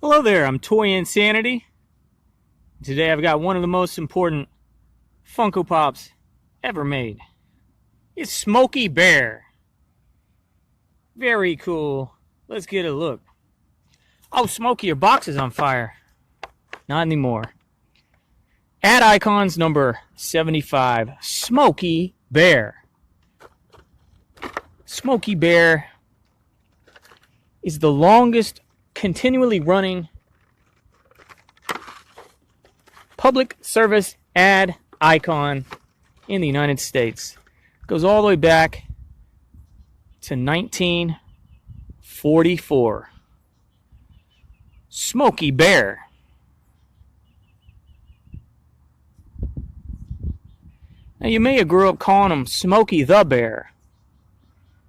Hello there, I'm Toy Insanity. Today I've got one of the most important Funko Pops ever made. It's Smokey Bear. Very cool. Let's get a look. Oh, Smokey, your box is on fire. Not anymore. Add icons number 75. Smokey Bear. Smokey Bear is the longest continually running public service ad icon in the United States. It goes all the way back to 1944. Smokey Bear. Now you may have grew up calling him Smokey the Bear.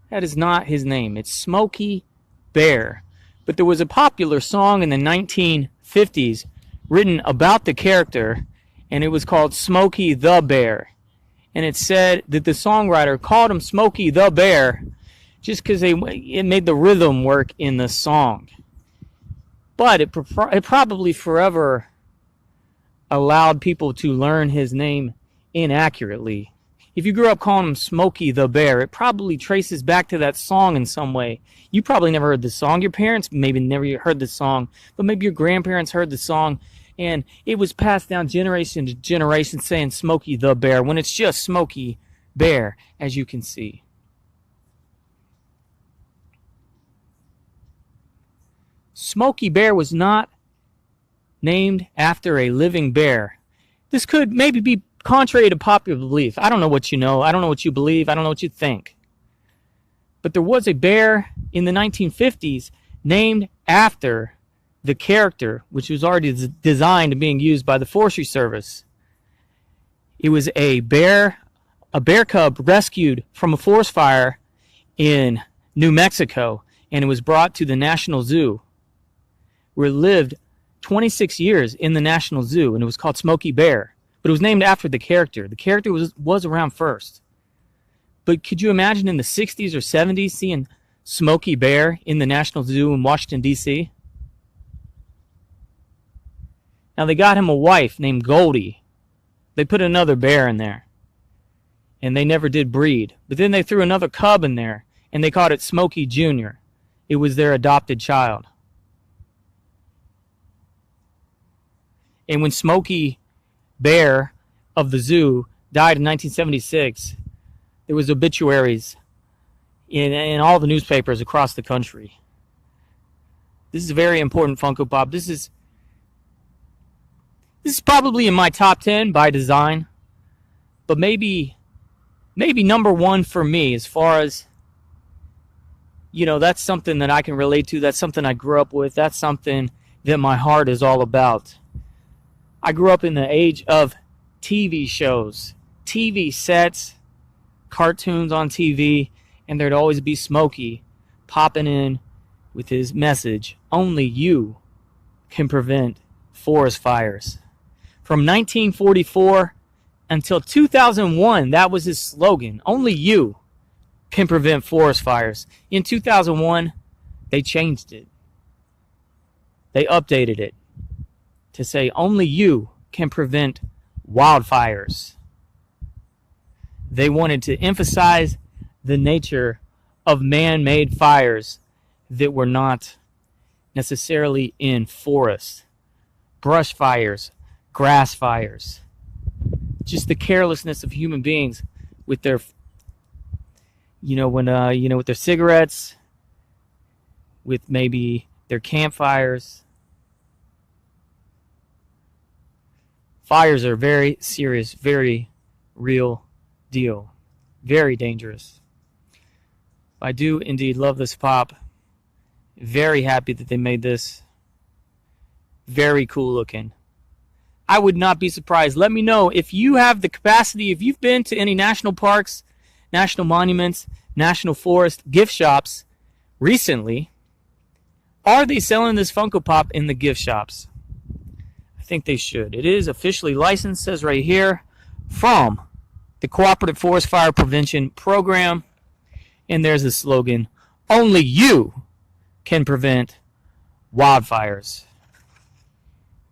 That is not his name. It's Smokey Bear. But there was a popular song in the 1950s written about the character, and it was called Smokey the Bear. And it said that the songwriter called him Smokey the Bear just because it made the rhythm work in the song. But it probably forever allowed people to learn his name inaccurately. If you grew up calling him Smokey the Bear, it probably traces back to that song in some way. You probably never heard the song. Your parents maybe never heard the song, but maybe your grandparents heard the song, and it was passed down generation to generation saying Smokey the Bear when it's just Smokey Bear, as you can see. Smokey Bear was not named after a living bear. This could maybe be contrary to popular belief. I don't know what you know. I don't know what you believe. I don't know what you think. But there was a bear in the 1950s named after the character, which was already designed and being used by the Forestry Service. It was a bear cub rescued from a forest fire in New Mexico, and it was brought to the National Zoo, where it lived 26 years in the National Zoo, and it was called Smokey Bear. But it was named after the character. The character was around first. But could you imagine in the 60s or 70s seeing Smokey Bear in the National Zoo in Washington, D.C.? Now, they got him a wife named Goldie. They put another bear in there, and they never did breed. But then they threw another cub in there, and they called it Smokey Jr. It was their adopted child. And when Smokey Bear of the zoo died in 1976, there was obituaries in all the newspapers across the country. This is a very important Funko Pop. This is probably in my top 10 by design, but maybe number one for me as far as, that's something that I can relate to. That's something I grew up with. That's something that my heart is all about. I grew up in the age of TV shows, TV sets, cartoons on TV, and there'd always be Smokey popping in with his message, only you can prevent forest fires. From 1944 until 2001, that was his slogan, only you can prevent forest fires. In 2001, they changed it. They updated it to say only you can prevent wildfires. They wanted to emphasize the nature of man-made fires that were not necessarily in forests. Brush fires, grass fires. Just the carelessness of human beings with their, with their cigarettes, with maybe their campfires. Fires are very serious, very real deal. Very dangerous. I do indeed love this pop. Very happy that they made this. Very cool looking. I would not be surprised. Let me know if you have the capacity, if you've been to any national parks, national monuments, national forest, gift shops recently. Are they selling this Funko Pop in the gift shops? I think they should. It is officially licensed, says right here, from the Cooperative Forest Fire Prevention Program. And there's the slogan, only you can prevent wildfires.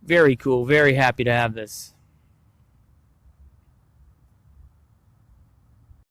Very cool. Very happy to have this.